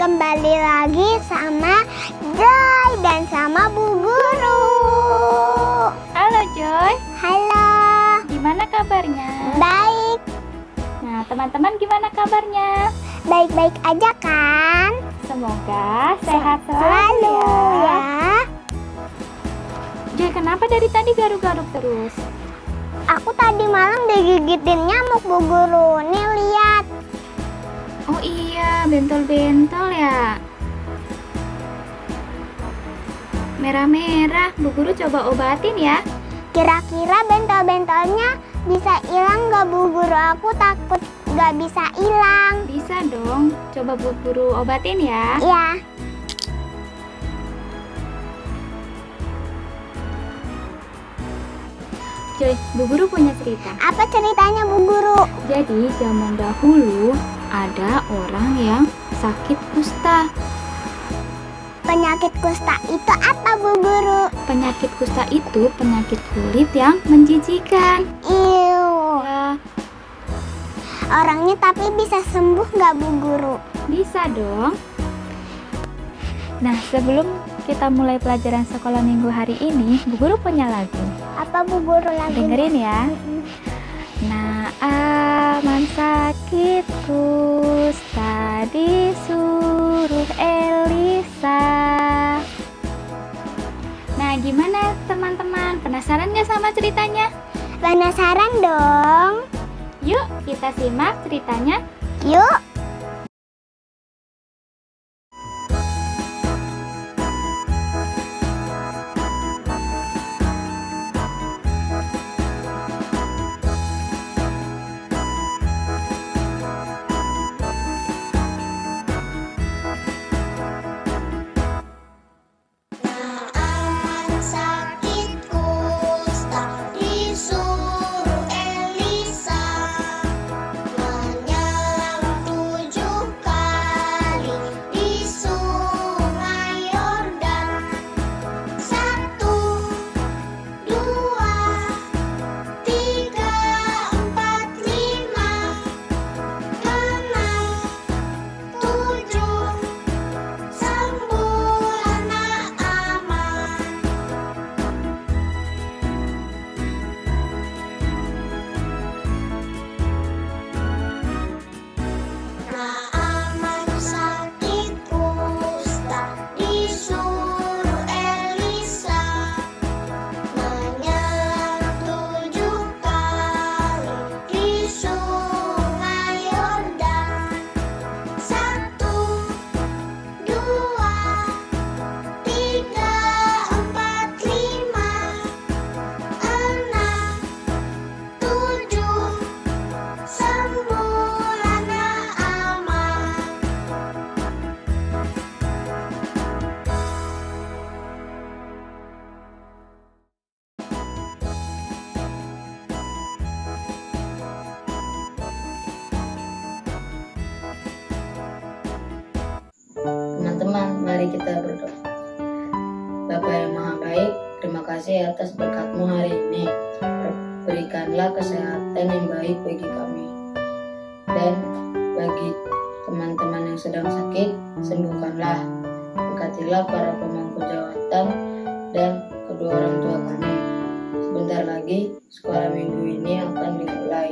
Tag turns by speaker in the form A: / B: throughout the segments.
A: kembali lagi sama Joy dan sama Bu Guru.
B: Halo Joy.
A: Halo.
B: Gimana kabarnya?
A: Baik.
B: Nah teman-teman gimana kabarnya?
A: Baik-baik aja kan?
B: Semoga sehat
A: Selalu ya.
B: Joy, kenapa dari tadi garuk-garuk terus?
A: Aku tadi malam digigitin nyamuk Bu Guru. Nih lihat.
B: Oh iya, bentol-bentol ya. Merah-merah, Bu Guru coba obatin ya.
A: Kira-kira bentol-bentolnya bisa hilang nggak Bu Guru? Aku takut nggak bisa hilang.
B: Bisa dong, coba Bu Guru obatin ya.
A: Ya.
B: Joy, Bu Guru punya cerita.
A: Apa ceritanya Bu Guru?
B: Jadi zaman dahulu ada orang yang sakit kusta.
A: Penyakit kusta itu apa Bu Guru?
B: Penyakit kusta itu penyakit kulit yang menjijikan.
A: Iu.
B: Ya,
A: Orangnya tapi bisa sembuh nggak Bu Guru?
B: bisa dong. Nah, sebelum kita mulai pelajaran sekolah minggu hari ini, Bu Guru punya lagu.
A: Apa Bu Guru lagi?
B: Dengerin ya. Nah, aman sakit kusta disuruh Elisa. Nah, gimana teman-teman? Penasaran gak sama ceritanya?
A: Penasaran dong?
B: Yuk, kita simak ceritanya.
A: Yuk. Sakit kusta disuruh Elisa menyelam 7 kali di Sungai Yordan. 1, 2, 3, 4, 5, 6, 7, sembuh anak aman. Aman sakit kusta disuruh Elisa menyelam 7 kali di Sungai Yordan. 1, 2, 3, 4, 5, 6, 7, sembuh anak aman.
C: Teman-teman, mari kita berdoa. Bapa yang Maha Baik, terima kasih atas berkat-Mu hari ini. Berikanlah kesehatan yang baik bagi kami. Dan bagi teman-teman yang sedang sakit, sembuhkanlah. Berkatilah para pemangku jawatan dan kedua orang tua kami. Sebentar lagi sekolah minggu ini akan dimulai.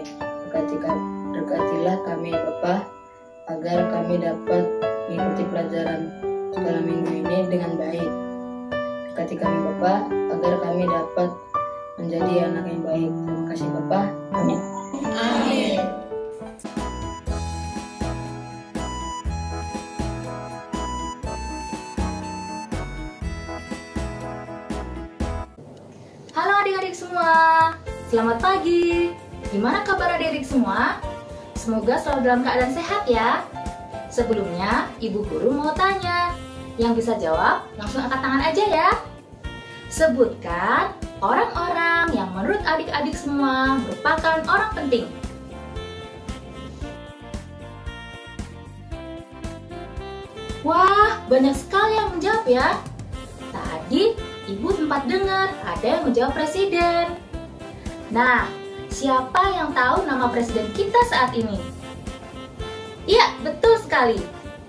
C: Berkatilah kami Bapa, agar kami dapat mengikuti pelajaran sekolah minggu ini dengan baik. Berkati kami Bapa, agar kami dapat menjadi anak yang baik. Terima kasih Bapa. Amin.
D: Amin.
E: Halo adik-adik semua, selamat pagi. Gimana kabar adik-adik semua? Semoga selalu dalam keadaan sehat ya. Sebelumnya, Ibu Guru mau tanya. Yang bisa jawab, langsung angkat tangan aja ya. Sebutkan orang-orang yang menurut adik-adik semua merupakan orang penting. Wah, banyak sekali yang menjawab ya. Tadi Ibu sempat dengar ada yang menjawab presiden. Nah, siapa yang tahu nama presiden kita saat ini? Iya, betul sekali.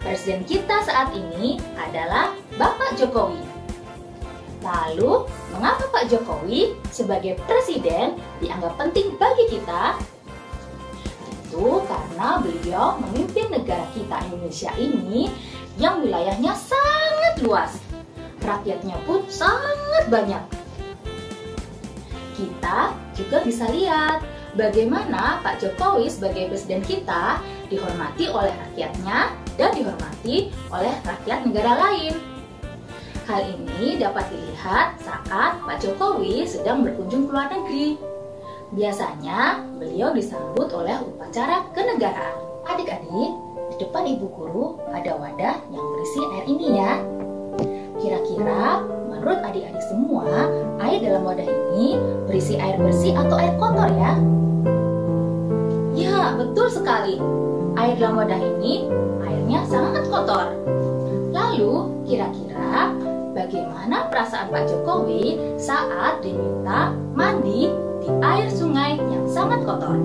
E: Presiden kita saat ini adalah Bapak Jokowi. Lalu, mengapa Pak Jokowi sebagai presiden dianggap penting bagi kita? Itu karena beliau memimpin negara kita Indonesia ini yang wilayahnya sangat luas. Rakyatnya pun sangat banyak. Kita juga bisa lihat bagaimana Pak Jokowi sebagai presiden kita dihormati oleh rakyatnya dan dihormati oleh rakyat negara lain. Hal ini dapat dilihat saat Pak Jokowi sedang berkunjung ke luar negeri. Biasanya beliau disambut oleh upacara kenegaraan. Adik-adik, di depan ibu guru ada wadah yang berisi air ini ya. Kira-kira menurut adik-adik semua, air dalam wadah ini berisi air bersih atau air kotor ya? Ya, betul sekali. Air dalam wadah ini airnya sangat kotor. Lalu, kira-kira bagaimana perasaan Pak Jokowi saat diminta mandi di air sungai yang sangat kotor?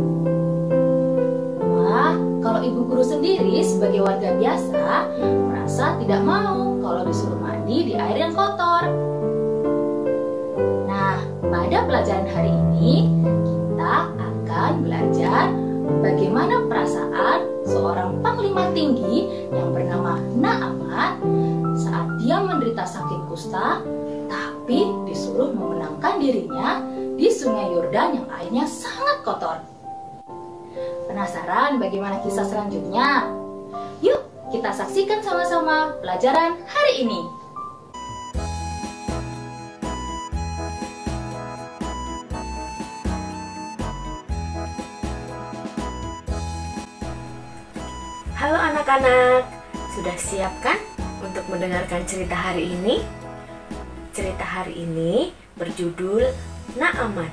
E: Wah, kalau ibu guru sendiri sebagai warga biasa merasa tidak mau kalau disuruh mandi di air yang kotor. Nah, pada pelajaran hari ini kita akan belajar bagaimana perasaan seorang panglima tinggi yang bernama Naaman saat dia menderita sakit kusta, tapi disuruh memenangkan dirinya di Sungai Yordan yang airnya sangat kotor. Penasaran bagaimana kisah selanjutnya? Yuk, kita saksikan sama-sama pelajaran hari ini.
D: Halo anak-anak, sudah siap kan untuk mendengarkan cerita hari ini? Cerita hari ini berjudul Naaman.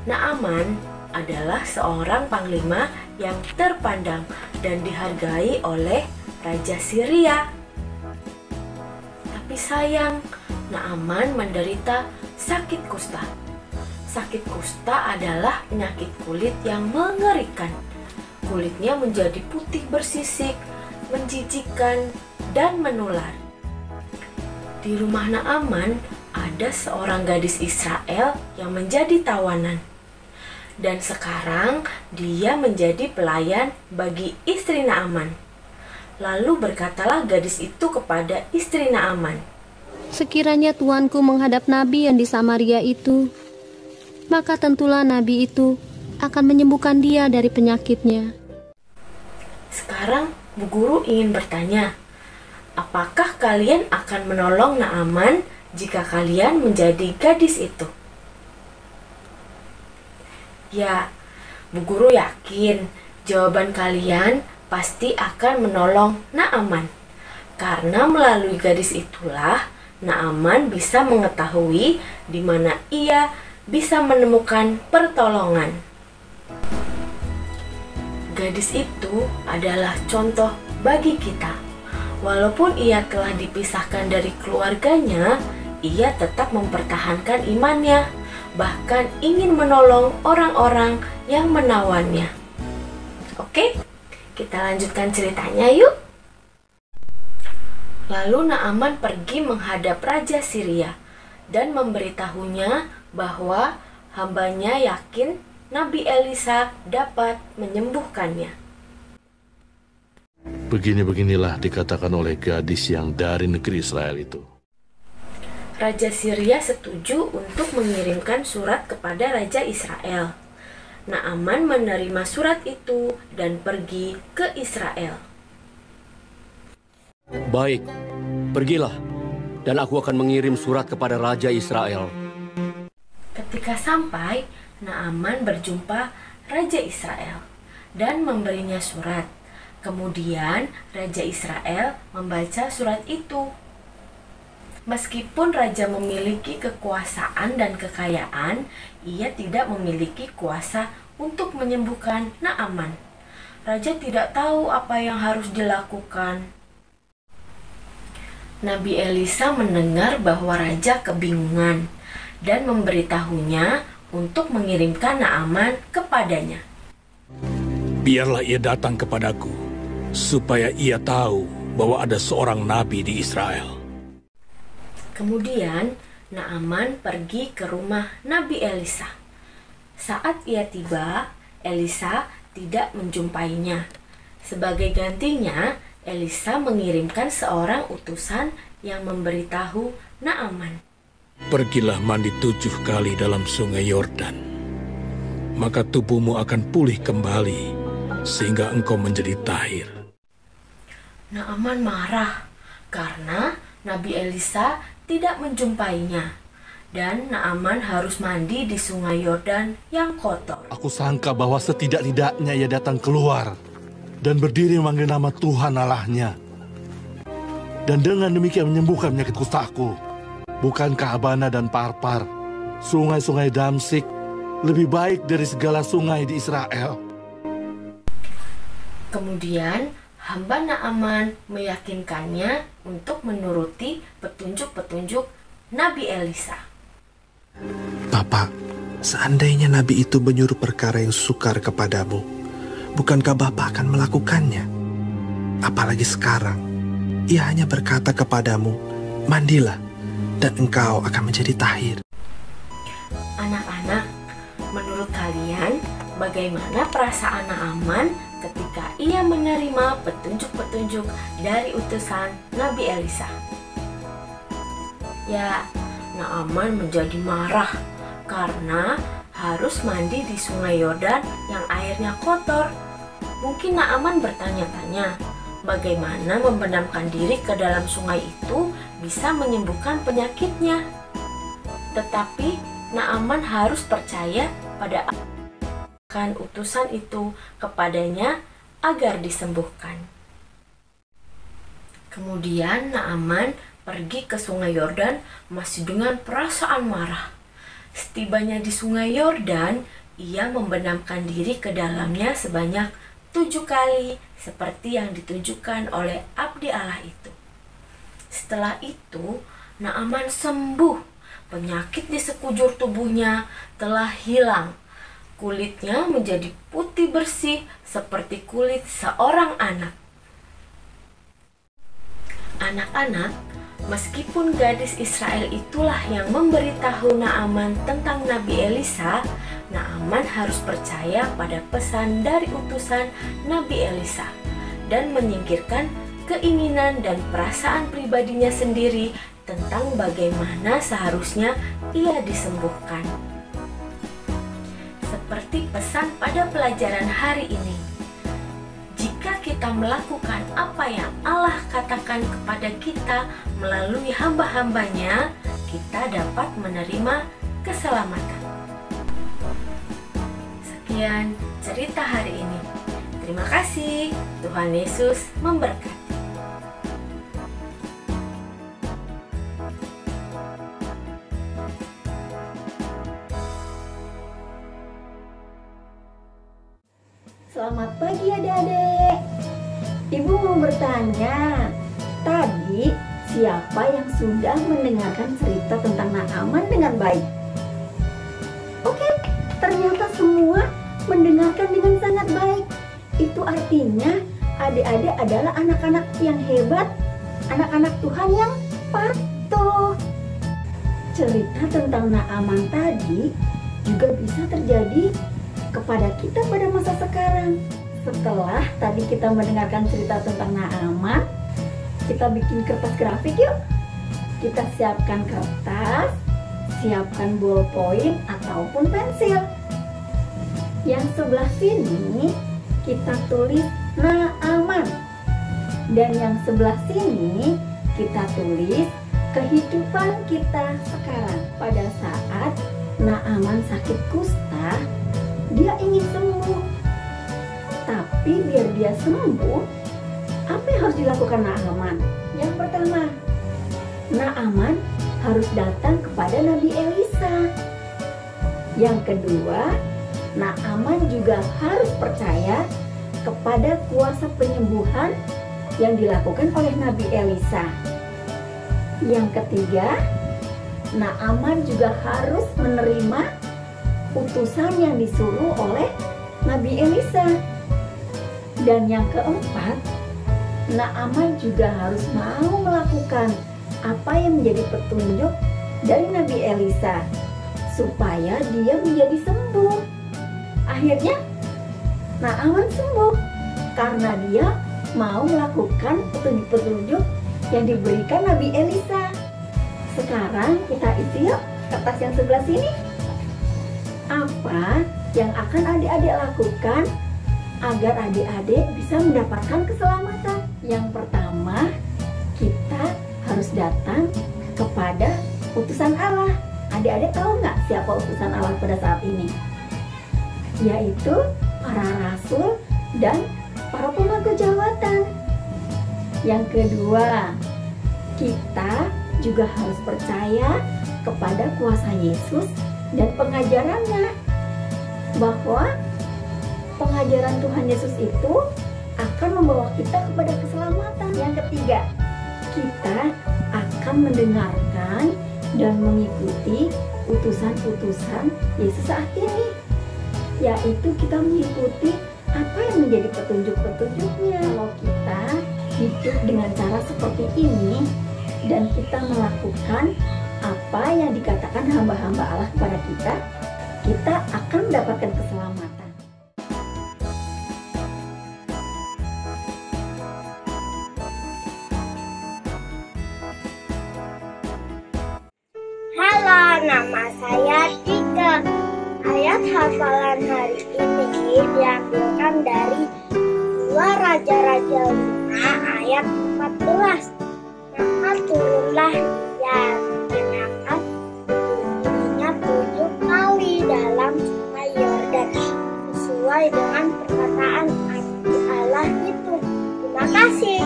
D: Naaman adalah seorang panglima yang terpandang dan dihargai oleh Raja Syria. Tapi sayang, Naaman menderita sakit kusta. Sakit kusta adalah penyakit kulit yang mengerikan. Kulitnya menjadi putih bersisik, menjijikkan, dan menular. Di rumah Naaman ada seorang gadis Israel yang menjadi tawanan. Dan sekarang dia menjadi pelayan bagi istri Naaman. Lalu berkatalah gadis itu kepada istri Naaman,
F: "Sekiranya tuanku menghadap nabi yang di Samaria itu, maka tentulah nabi itu akan menyembuhkan dia dari penyakitnya."
D: Sekarang Bu Guru ingin bertanya, apakah kalian akan menolong Naaman jika kalian menjadi gadis itu? Ya, Bu Guru yakin jawaban kalian pasti akan menolong Naaman. Karena melalui gadis itulah Naaman bisa mengetahui di mana ia bisa menemukan pertolongan. Gadis itu adalah contoh bagi kita. Walaupun ia telah dipisahkan dari keluarganya, ia tetap mempertahankan imannya, bahkan ingin menolong orang-orang yang menawannya. Oke, kita lanjutkan ceritanya yuk. Lalu Naaman pergi menghadap Raja Syria dan memberitahunya bahwa hambanya yakin Nabi Elisa dapat menyembuhkannya.
G: Begini-beginilah dikatakan oleh gadis yang dari negeri Israel itu.
D: Raja Syria setuju untuk mengirimkan surat kepada Raja Israel. Naaman menerima surat itu dan pergi ke Israel.
H: Baik, pergilah, dan aku akan mengirim surat kepada Raja Israel.
D: Ketika sampai, Naaman berjumpa Raja Israel dan memberinya surat. Kemudian Raja Israel membaca surat itu. Meskipun raja memiliki kekuasaan dan kekayaan, ia tidak memiliki kuasa untuk menyembuhkan Naaman. Raja tidak tahu apa yang harus dilakukan. Nabi Elisa mendengar bahwa raja kebingungan dan memberitahunya untuk mengirimkan Naaman kepadanya.
I: Biarlah ia datang kepadaku, supaya ia tahu bahwa ada seorang nabi di Israel.
D: Kemudian Naaman pergi ke rumah Nabi Elisa. Saat ia tiba, Elisa tidak menjumpainya. Sebagai gantinya, Elisa mengirimkan seorang utusan yang memberitahu Naaman,
I: Pergilah mandi 7 kali dalam sungai Yordan, maka tubuhmu akan pulih kembali, sehingga engkau menjadi tahir.
D: Naaman marah karena Nabi Elisa tidak menjumpainya, dan Naaman harus mandi di sungai Yordan yang kotor.
G: Aku sangka bahwa setidak-tidaknya ia datang keluar dan berdiri memanggil nama Tuhan Allahnya. Dan dengan demikian menyembuhkan penyakit kustaku. Bukankah Abana dan Parpar, sungai-sungai Damsik, lebih baik dari segala sungai di Israel?
D: Kemudian hamba Naaman meyakinkannya untuk menuruti petunjuk-petunjuk Nabi Elisa.
J: Bapak, seandainya Nabi itu menyuruh perkara yang sukar kepadamu, bukankah Bapak akan melakukannya? Apalagi sekarang, ia hanya berkata kepadamu, mandilah, dan engkau akan menjadi tahir.
D: Anak-anak, menurut kalian bagaimana perasaan Naaman ketika ia menerima petunjuk-petunjuk dari utusan Nabi Elisa? Ya, Naaman menjadi marah karena harus mandi di sungai Yordan yang airnya kotor. Mungkin Naaman bertanya-tanya, bagaimana membenamkan diri ke dalam sungai itu bisa menyembuhkan penyakitnya. Tetapi Naaman harus percaya pada utusan itu kepadanya agar disembuhkan. Kemudian Naaman pergi ke sungai Yordan masih dengan perasaan marah. Setibanya di sungai Yordan, ia membenamkan diri ke dalamnya sebanyak 7 kali seperti yang ditunjukkan oleh abdi Allah itu. Setelah itu, Naaman sembuh. Penyakit di sekujur tubuhnya telah hilang. Kulitnya menjadi putih bersih seperti kulit seorang anak. Anak-anak, meskipun gadis Israel itulah yang memberitahu Naaman tentang Nabi Elisa, Naaman harus percaya pada pesan dari utusan Nabi Elisa dan menyingkirkan keinginan dan perasaan pribadinya sendiri tentang bagaimana seharusnya ia disembuhkan. Seperti pesan pada pelajaran hari ini, jika kita melakukan apa yang Allah katakan kepada kita melalui hamba-hambanya, kita dapat menerima keselamatan. Sekian cerita hari ini. Terima kasih. Tuhan Yesus memberkati.
K: Selamat pagi adik-adik. Ibu mau bertanya, tadi siapa yang sudah mendengarkan cerita tentang Naaman dengan baik? Oke, ternyata semua mendengarkan dengan sangat baik. Itu artinya adik-adik adalah anak-anak yang hebat, anak-anak Tuhan yang patuh. Cerita tentang Naaman tadi juga bisa terjadi kepada kita pada masa sekarang. Setelah tadi kita mendengarkan cerita tentang Naaman, kita bikin kertas grafik yuk. Kita siapkan kertas, siapkan ballpoint ataupun pensil. Yang sebelah sini kita tulis Naaman, dan yang sebelah sini kita tulis kehidupan kita sekarang. Pada saat Naaman sakit kusta, dia ingin sembuh. Tapi biar dia sembuh, apa yang harus dilakukan Naaman? Yang pertama, Naaman harus datang kepada Nabi Elisa. Yang kedua, Naaman juga harus percaya kepada kuasa penyembuhan yang dilakukan oleh Nabi Elisa. Yang ketiga, Naaman juga harus menerima utusan yang disuruh oleh Nabi Elisa. Dan yang keempat, Naaman juga harus mau melakukan apa yang menjadi petunjuk dari Nabi Elisa supaya dia menjadi sembuh. Akhirnya Naaman sembuh karena dia mau melakukan petunjuk-petunjuk yang diberikan Nabi Elisa. Sekarang kita isi yuk kertas yang sebelah sini. Apa yang akan adik-adik lakukan agar adik-adik bisa mendapatkan keselamatan? Yang pertama, kita harus datang kepada utusan Allah. Adik-adik tahu nggak siapa utusan Allah pada saat ini? Yaitu para rasul dan para pemangku jabatan. Yang kedua, kita juga harus percaya kepada kuasa Yesus dan pengajarannya, bahwa pengajaran Tuhan Yesus itu akan membawa kita kepada keselamatan. Yang ketiga, kita akan mendengarkan dan mengikuti utusan-utusan Yesus saat ini, yaitu kita mengikuti apa yang menjadi petunjuk-petunjuknya. Kalau kita hidup dengan cara seperti ini dan kita melakukan apa yang dikatakan hamba-hamba Allah kepada kita, kita akan mendapatkan keselamatan.
A: Halo, nama saya Tika. Ayat hafalan hari ini diambilkan dari 2 Raja-Raja 5 ayat 14. Maka turunlah ia mengenakan dirinya 7 kali dalam sungai Yordan sesuai dengan perkataan Allah itu. Terima kasih.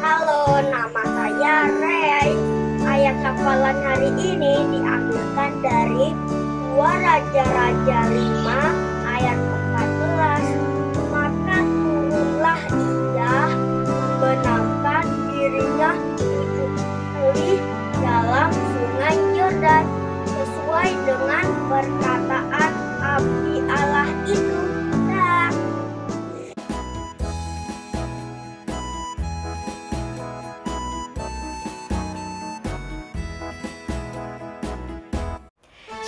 A: Halo, nama saya Ray. Ayat hafalan hari ini diambilkan dari 2 Raja-Raja 5 ayat 14. Maka turunlah ia membenamkan dirinya 7 kali dalam sungai Yordan sesuai dengan perkataan abdi Allah itu.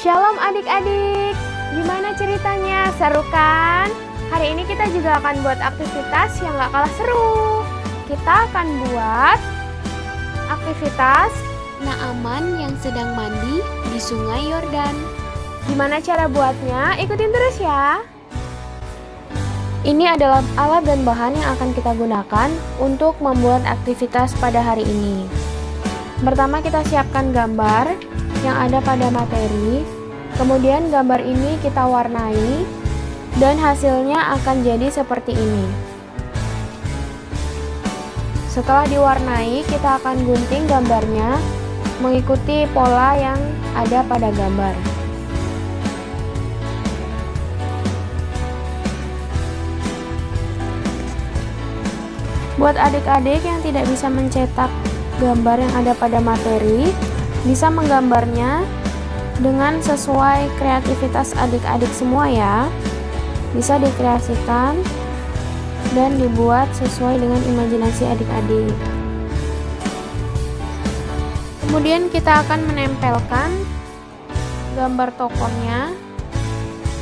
L: Shalom adik-adik, gimana ceritanya? Seru kan? Hari ini kita juga akan buat aktivitas yang gak kalah seru. Kita akan buat aktivitas
F: Naaman yang sedang mandi di sungai Yordan.
L: Gimana cara buatnya? Ikutin terus ya. Ini adalah alat dan bahan yang akan kita gunakan untuk membuat aktivitas pada hari ini. Pertama kita siapkan gambar yang ada pada materi, kemudian gambar ini kita warnai dan hasilnya akan jadi seperti ini. Setelah diwarnai, kita akan gunting gambarnya mengikuti pola yang ada pada gambar. Buat adik-adik yang tidak bisa mencetak gambar yang ada pada materi, bisa menggambarnya dengan sesuai kreativitas adik-adik semua ya. Bisa dikreasikan dan dibuat sesuai dengan imajinasi adik-adik. Kemudian kita akan menempelkan gambar tokohnya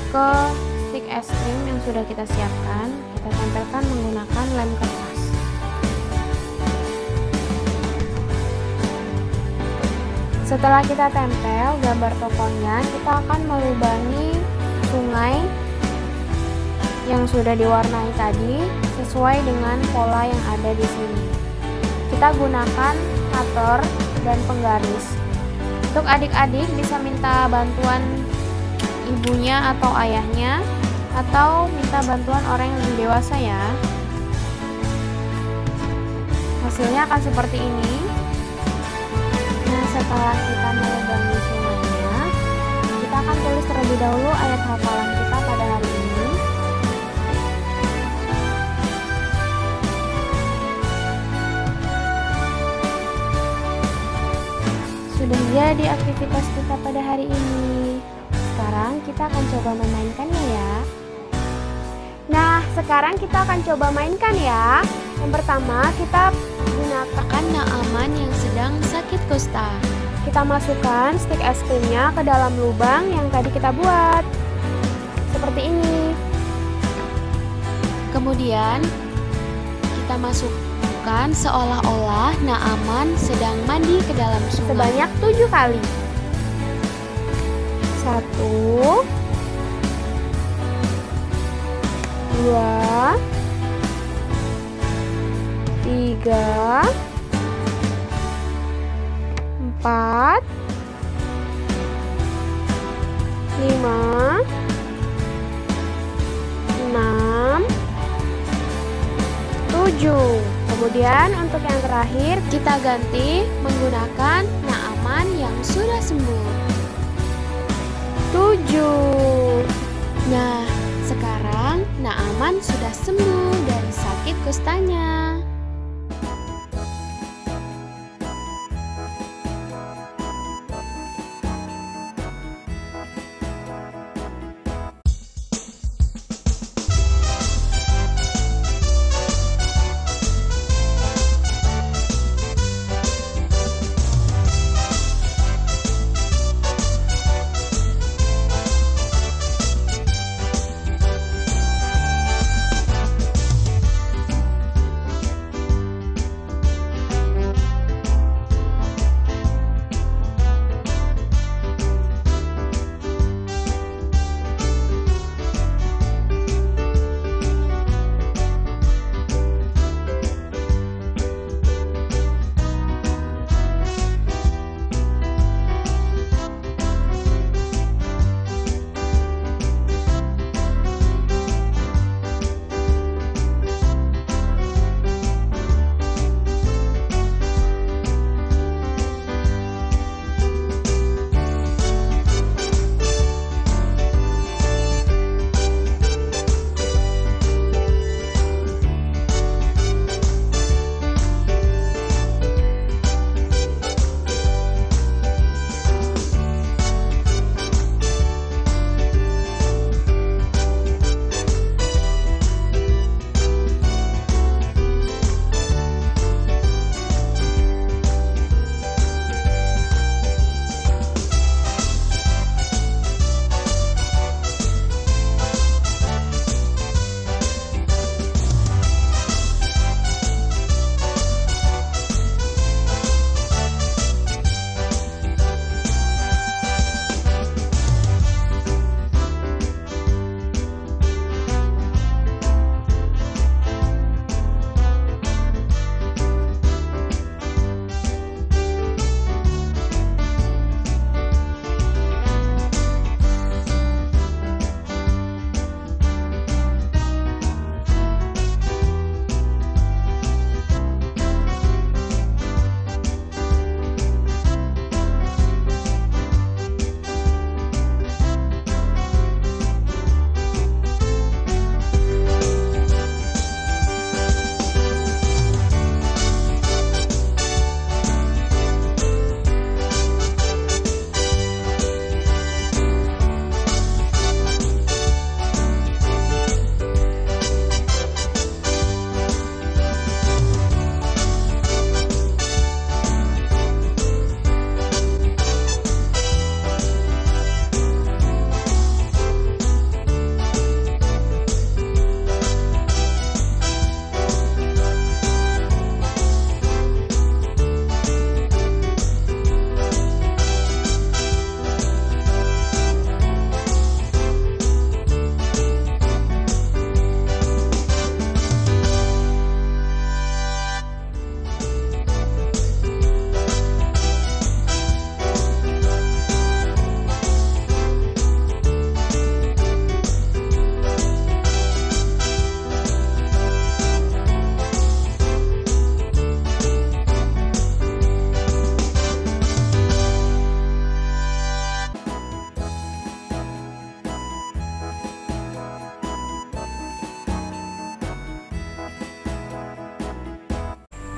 L: ke stik es krim yang sudah kita siapkan. Kita tempelkan menggunakan lem kertas. Setelah kita tempel gambar tokohnya, kita akan melubangi sungai yang sudah diwarnai tadi sesuai dengan pola yang ada di sini. Kita gunakan cutter dan penggaris. Untuk adik-adik bisa minta bantuan ibunya atau ayahnya, atau minta bantuan orang yang lebih dewasa ya. Hasilnya akan seperti ini. Setelah kita melubangi sungainya, kita akan tulis terlebih dahulu ayat hafalan kita pada hari ini. Sudah jadi aktivitas kita pada hari ini. Sekarang kita akan coba memainkannya ya. Nah, sekarang kita akan coba mainkan ya. Yang pertama, kita gunakan
M: Naaman yang sedang sakit kusta.
L: Kita masukkan stik es krimnya ke dalam lubang yang tadi kita buat. Seperti ini.
M: Kemudian kita masukkan seolah-olah Naaman sedang mandi ke dalam sungai.
L: Sebanyak 7 kali. 1, 2, 3, 4, 5, 6, 7. Kemudian untuk yang terakhir
M: Kita ganti menggunakan Naaman yang sudah sembuh.
L: 7.
M: Nah, sekarang Naaman sudah sembuh dari sakit kustanya.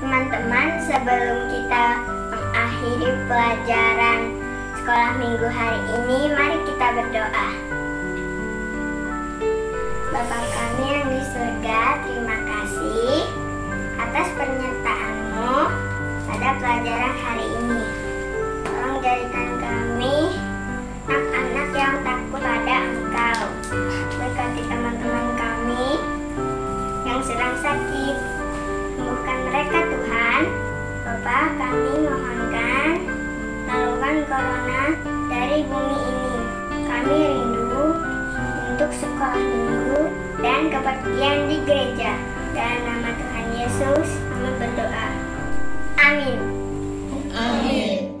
A: Teman-teman, sebelum kita mengakhiri pelajaran sekolah minggu hari ini, mari kita berdoa. Bapa kami yang di surga, corona dari bumi ini. Kami rindu untuk sekolah minggu dan kepergian di gereja. Dalam nama Tuhan Yesus, kami berdoa. Amin.
C: Amin.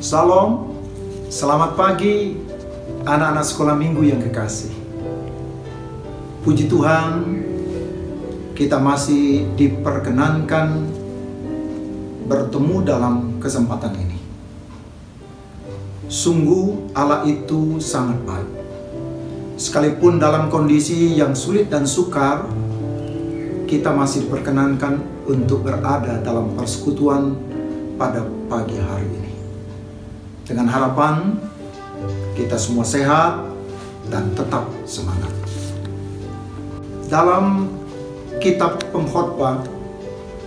N: Salam, selamat pagi anak-anak sekolah minggu yang kekasih. Puji Tuhan, kita masih diperkenankan bertemu dalam kesempatan ini. Sungguh Allah itu sangat baik. Sekalipun dalam kondisi yang sulit dan sukar, kita masih diperkenankan untuk berada dalam persekutuan pada pagi hari ini. Dengan harapan kita semua sehat dan tetap semangat. Dalam kitab Pengkhotbah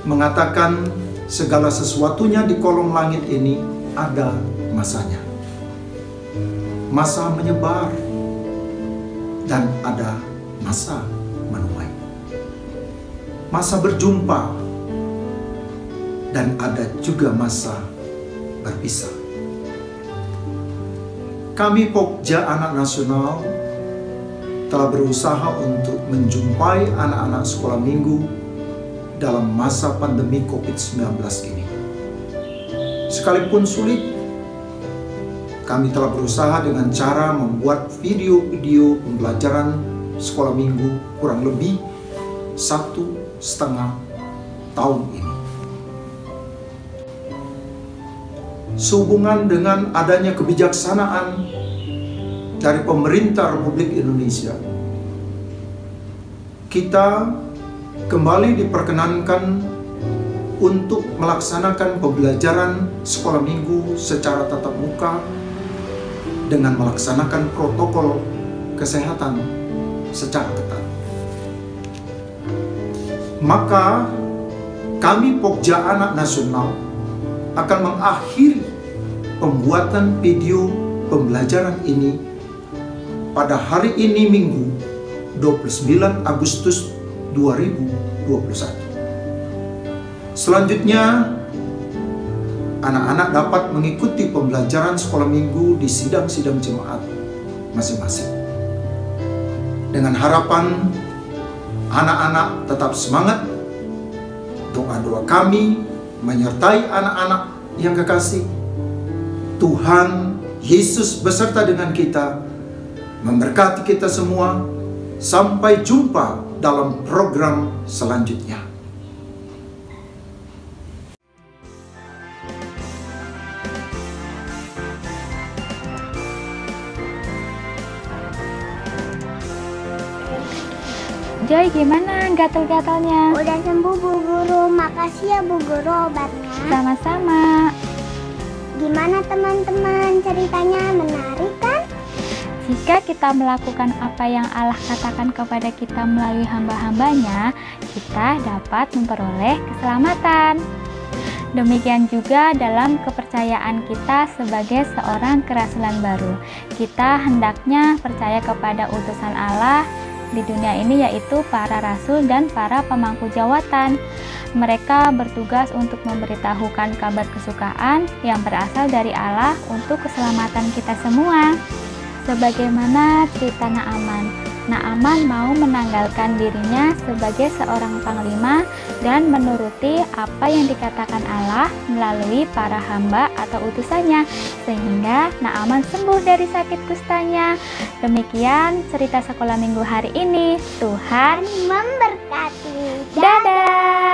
N: mengatakan segala sesuatunya di kolong langit ini ada masanya. Masa menyebar dan ada masa menuai. Masa berjumpa dan ada juga masa berpisah. Kami Pokja Anak Nasional telah berusaha untuk menjumpai anak-anak sekolah minggu dalam masa pandemi COVID-19 ini. Sekalipun sulit, kami telah berusaha dengan cara membuat video-video pembelajaran sekolah minggu kurang lebih 1,5 tahun ini. Sehubungan dengan adanya kebijaksanaan dari pemerintah Republik Indonesia, kita kembali diperkenankan untuk melaksanakan pembelajaran sekolah minggu secara tatap muka dengan melaksanakan protokol kesehatan secara ketat. Maka kami Pokja Anak Nasional akan mengakhiri pembuatan video pembelajaran ini pada hari ini Minggu 29 Agustus 2021. Selanjutnya, anak-anak dapat mengikuti pembelajaran sekolah minggu di sidang-sidang jemaat masing-masing. Dengan harapan anak-anak tetap semangat, doa-doa kami menyertai anak-anak yang kekasih. Tuhan Yesus beserta dengan kita, memberkati kita semua. Sampai jumpa dalam program selanjutnya.
B: Joy, gimana gatal-gatalnya?
A: Udah sembuh Bu Guru, makasih ya Bu Guru obatnya.
B: Sama-sama.
A: Gimana teman-teman, ceritanya menarik kan?
B: Jika kita melakukan apa yang Allah katakan kepada kita melalui hamba-hambanya, kita dapat memperoleh keselamatan. Demikian juga dalam kepercayaan kita sebagai seorang kerasulan baru. Kita hendaknya percaya kepada utusan Allah di dunia ini, yaitu para rasul dan para pemangku jawatan. Mereka bertugas untuk memberitahukan kabar kesukaan yang berasal dari Allah untuk keselamatan kita semua. Sebagaimana cerita Naaman. Naaman mau menanggalkan dirinya sebagai seorang panglima dan menuruti apa yang dikatakan Allah melalui para hamba atau utusannya, sehingga Naaman sembuh dari sakit kustanya. Demikian cerita sekolah minggu hari ini. Tuhan
A: memberkati.
B: Dadah.